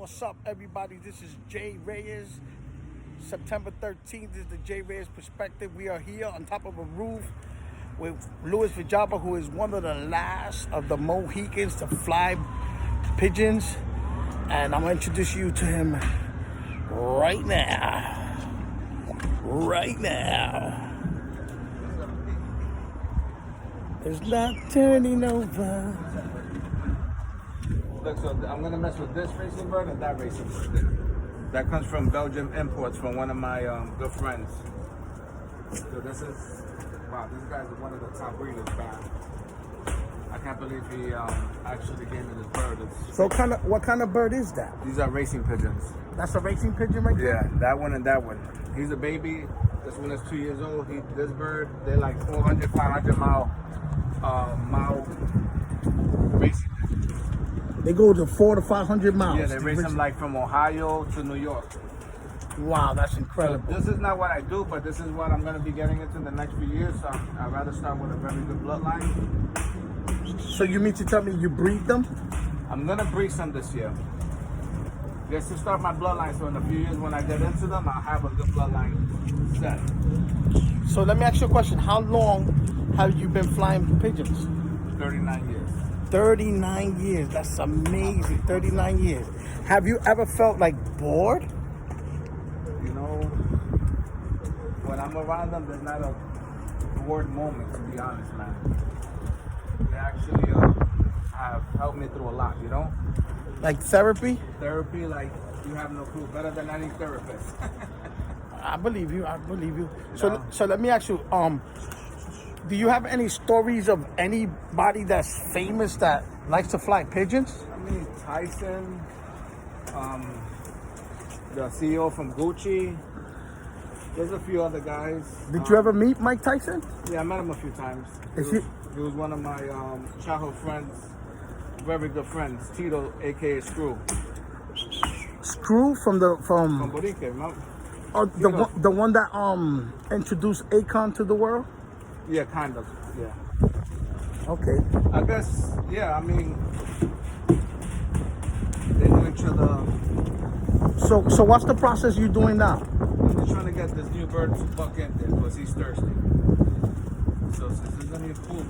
What's up, everybody? This is Jay Reyes. September 13th is the Jay Reyes Perspective. We are here on top of a roof with Louis Villalba, who is one of the last of the Mohicans to fly pigeons. And I'm going to introduce you to him right now. Right now. It's not turning over. Look, so I'm gonna mess with this racing bird and that racing bird. That comes from Belgium imports from one of my good friends. So this is, wow, this guy's one of the top breeders, man. I can't believe he actually gave me this bird. So what kind of bird is that? These are racing pigeons. That's a racing pigeon right there? Yeah, that one and that one. He's a baby. This one is 2 years old. This bird, they're like 400, 500 mile racing pigeons. They go to 400 to 500 miles. Yeah, they race them like from Ohio to New York. Wow, that's incredible. So this is not what I do, but this is what I'm going to be getting into in the next few years. So I'd rather start with a very good bloodline. So you mean to tell me you breed them? I'm going to breed some this year. Just to start my bloodline, so in a few years when I get into them, I'll have a good bloodline set. So let me ask you a question. How long have you been flying pigeons? 39 years. 39 years. That's amazing. 39 years. Have you ever felt like bored? You know, when I'm around them, there's not a bored moment, to be honest, man. They actually have helped me through a lot, you know? Like therapy? Therapy, like, you have no clue. Better than any therapist. I believe you. I believe you. So let me ask you, do you have any stories of anybody that's famous that likes to fly pigeons? I mean, Tyson, the CEO from Gucci. There's a few other guys. Did you ever meet Mike Tyson? Yeah, I met him a few times. He was one of my childhood friends, very good friends. Tito, aka Screw. Screw from Borique, remember? Oh, the one that introduced Akon to the world? Yeah, kind of. Yeah. Okay. I guess. Yeah. I mean, they know each other. So what's the process you're doing now? I'm just trying to get this new bird to buck in there because he's thirsty. So since he's in his poop,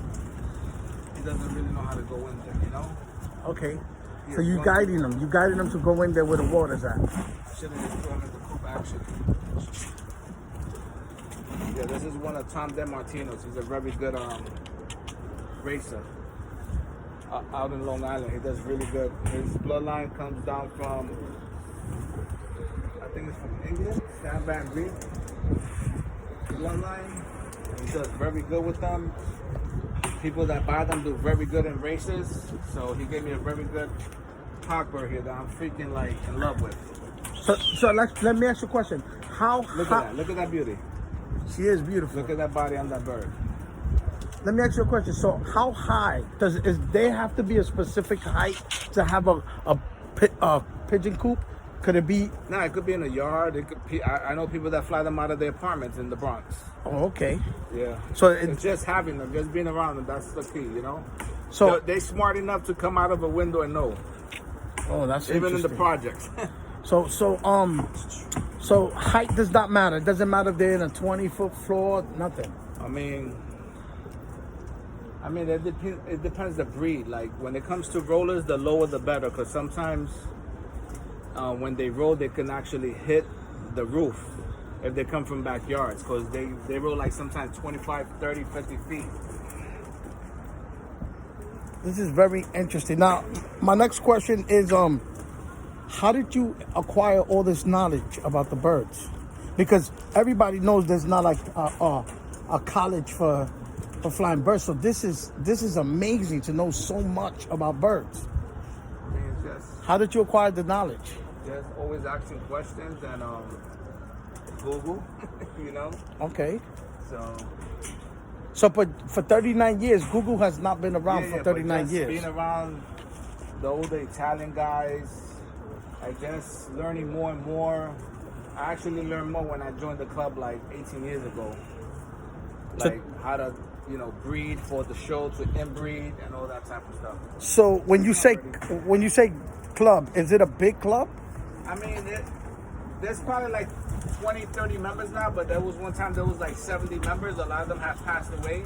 he doesn't really know how to go in there. You know. Okay. So you guiding them. You guiding them to go in there where the water's at. Shouldn't just throw him in the coop actually. Yeah, this is one of Tom DeMartino's. He's a very good racer out in Long Island. He does really good. His bloodline comes down from, I think it's from England, Stan Van Reed bloodline. He does very good with them. People that buy them do very good in races. So he gave me a very good cockbird here that I'm freaking like in love with. So let me ask you a question. Look at that beauty. She is beautiful. Look at that body on that bird. Let me ask you a question. So how high is there have to be a specific height to have a pigeon coop? Could it be? No, it could be in a yard. It could be, I know people that fly them out of their apartments in the Bronx. Oh, okay. Yeah. So it's just having them, just being around them. That's the key, you know. So they're smart enough to come out of a window and know. Oh, that's even in the interesting. projects. So height does not matter. It doesn't matter if they're in a 20-foot floor, nothing. I mean, it depends the breed. Like when it comes to rollers, the lower the better, because sometimes when they roll, they can actually hit the roof if they come from backyards, because they roll like sometimes 25, 30, 50 feet. This is very interesting. Now, my next question is, how did you acquire all this knowledge about the birds? Because everybody knows there's not like a college for flying birds. So this is amazing to know so much about birds. I mean, how did you acquire the knowledge? Just always asking questions and Google, you know. Okay. So for 39 years, Google has not been around for 39 years. Being around the older Italian guys, I guess learning more and more. I actually learned more when I joined the club like 18 years ago. Like how to, breed for the show, to inbreed and all that type of stuff. So when you say club, is it a big club? I mean, there's probably like 20, 30 members now, but there was one time there was like 70 members. A lot of them have passed away.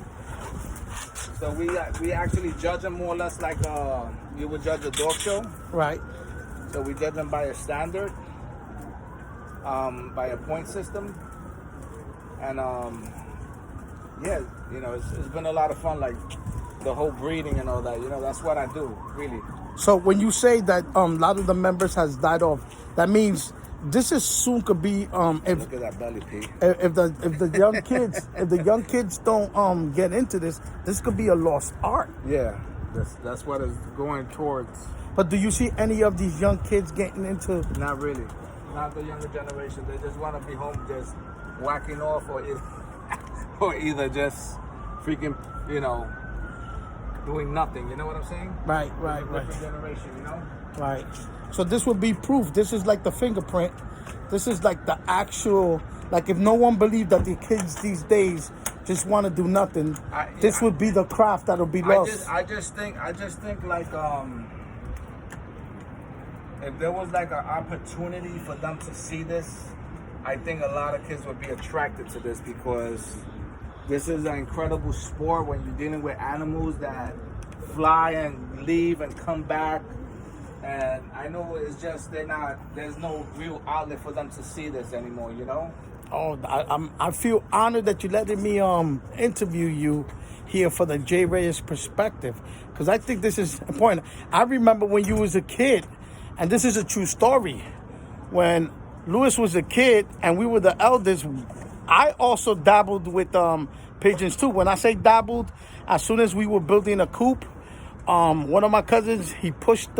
So we actually judge them more or less like you would judge a dog show. Right. So we judge them by a standard, by a point system, and yeah, you know, it's been a lot of fun, like the whole breeding and all that. You know, that's what I do, really. So when you say that a lot of the members has died off, that means this is soon could be if Look at that belly, P. if the young kids if the young kids don't get into this could be a lost art. Yeah, that's what it's going towards. But do you see any of these young kids getting into? Not really. Not the younger generation. They just want to be home just whacking off or either just freaking, you know, doing nothing. You know what I'm saying? Right. Different generation, you know? Right. So this would be proof. This is like the fingerprint. This is like the actual, like if no one believed that the kids these days just want to do nothing, this would be the craft that'll be lost. I just think like if there was like an opportunity for them to see this, I think a lot of kids would be attracted to this, because this is an incredible sport when you're dealing with animals that fly and leave and come back. And I know it's just there's no real outlet for them to see this anymore, you know? Oh, I feel honored that you letting me interview you here for the Jay Reyes Perspective, because I think this is important. I remember when you was a kid, and this is a true story. When Louis was a kid and we were the elders, I also dabbled with pigeons too. When I say dabbled, as soon as we were building a coop, one of my cousins, he pushed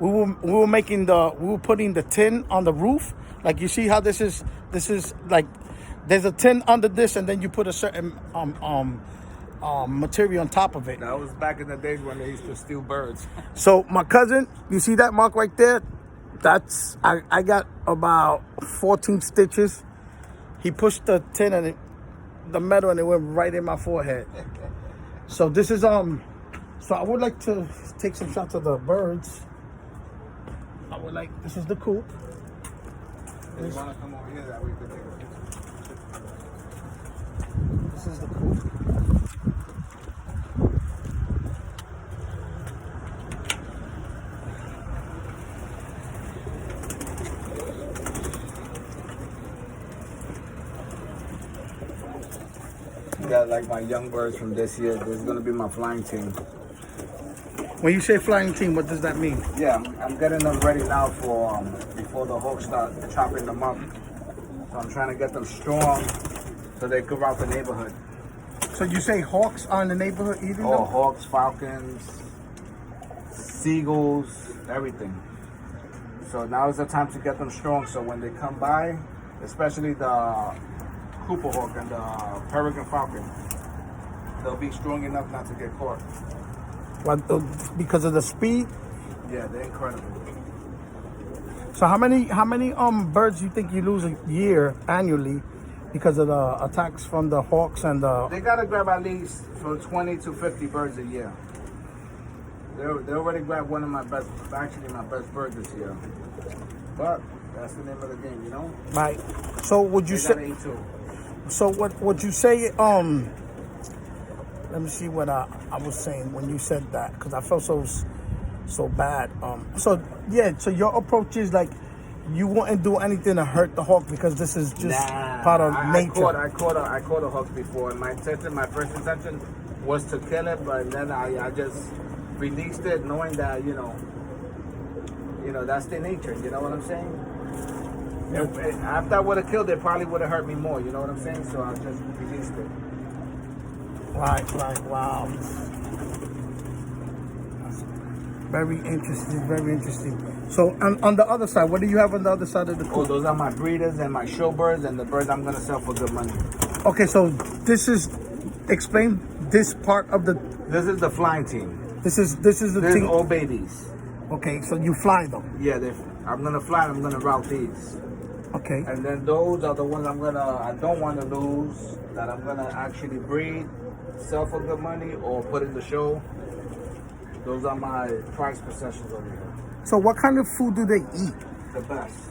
we were putting the tin on the roof. Like you see how this is like, there's a tin under this, and then you put a certain material on top of it. That was back in the days when they used to steal birds. So my cousin, you see that mark right there? That's I got about 14 stitches. He pushed the tin and the metal, and it went right in my forehead. So this is so I would like to take some shots of the birds. This is the coop. If you want to come over here, that way we could take a picture. This is the coop. You got like my young birds from this year. This is gonna be my flying team. When you say flying team, what does that mean? Yeah, I'm getting them ready now for before the hawks start chopping them up. So I'm trying to get them strong so they could route the neighborhood. So you say hawks are in the neighborhood eating them? Oh, hawks, falcons, seagulls, everything. So now is the time to get them strong, so when they come by, especially the Cooper hawk and the peregrine falcon, they'll be strong enough not to get caught. Because of the speed? Yeah, they're incredible. So how many birds do you think you lose a year annually because of the attacks from the hawks and the? They gotta grab at least from 20 to 50 birds a year. They already grabbed one of my best bird this year. But that's the name of the game, you know. Right. So would you say? Eat too. So what would you say? Let me see what I was saying when you said that, because I felt so bad. So your approach is like you wouldn't do anything to hurt the hawk because this is just part of nature. I caught a hawk before, and my first intention was to kill it, but then I just released it, knowing that you know that's their nature. You know what I'm saying? After I would have killed it, probably would have hurt me more. You know what I'm saying? So I just released it. Right, wow. Very interesting. So on the other side, what do you have on the other side of the coop? Oh, those are my breeders and my show birds and the birds I'm gonna sell for good money. Okay, so explain this part of the. This is the flying team. This is the team. All babies. Okay, so you fly them. Yeah, I'm gonna fly. I'm gonna route these. Okay. And then those are the ones I don't want to lose, that I'm gonna actually breed, sell for good money, or put in the show. Those are my prized possessions over here. So what kind of food do they eat? the best.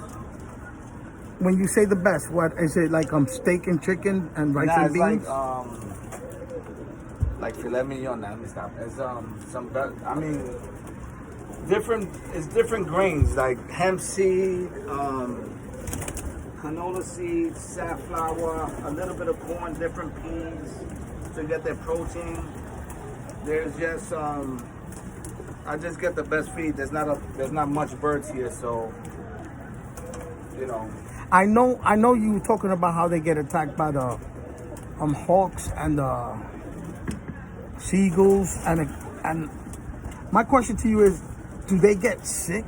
When you say the best, what is it like? Steak and chicken and rice and beans. Like filet mignon. Let me stop. It's I mean, different. It's different grains like hemp seed, canola seeds, safflower, a little bit of corn, different peas to get their protein. There's just I just get the best feed. There's not much birds here, so you know. I know you were talking about how they get attacked by the hawks and the seagulls and my question to you is, do they get sick?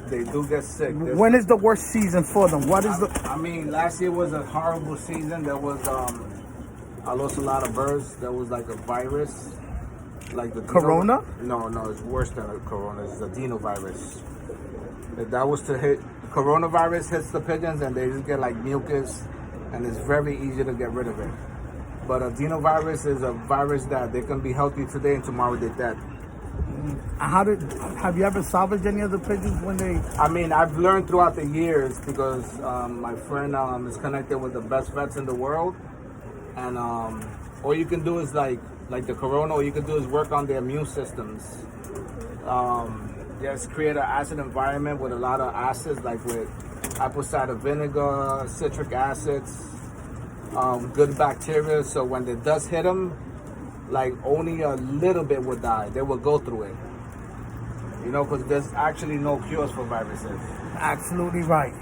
They do get sick. When is the worst season for them? What is I mean, last year was a horrible season. There was I lost a lot of birds. There was like a virus, like the corona. No, it's worse than a corona. It's the adenovirus. That was to hit. Coronavirus hits the pigeons and they just get like mucus, and it's very easy to get rid of it. But adenovirus is a virus that they can be healthy today and tomorrow they're dead. Have you ever salvaged any of the pigeons when they? I mean, I've learned throughout the years because my friend is connected with the best vets in the world, and all you can do is like the corona. All you can do is work on their immune systems. Just create an acid environment with a lot of acids, like with apple cider vinegar, citric acids, good bacteria. So when the dust hit them, like only a little bit would die. They will go through it. You know, because there's actually no cures for viruses. Absolutely right.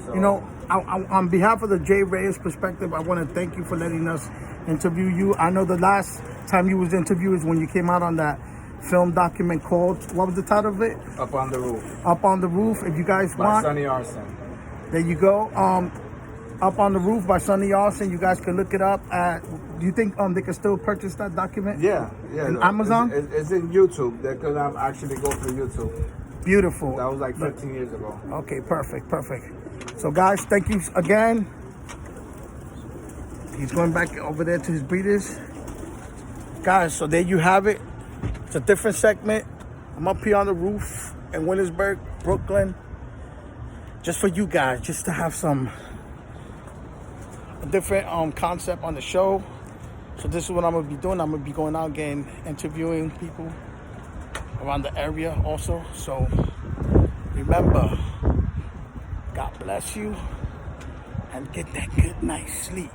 So, you know, on behalf of the Jay Reyes Perspective, I want to thank you for letting us interview you. I know the last time you was interviewed is when you came out on that film document called, what was the title of it? Up on the Roof. Up on the Roof. If you guys want, by Sonny Arson. There you go. Up on the Roof by Sonny Arson. You guys can look it up at. Do you think they can still purchase that document? Yeah. In Amazon? It's in YouTube. They could actually go through YouTube. Beautiful. That was like 15 years ago. Okay, perfect. So guys, thank you again. He's going back over there to his breeders. Guys, so there you have it. It's a different segment. I'm up here on the roof in Williamsburg, Brooklyn. Just for you guys, just to have a different concept on the show. So this is what I'm gonna be doing. I'm gonna be going out again, interviewing people around the area also. So remember, God bless you and get that good night's sleep.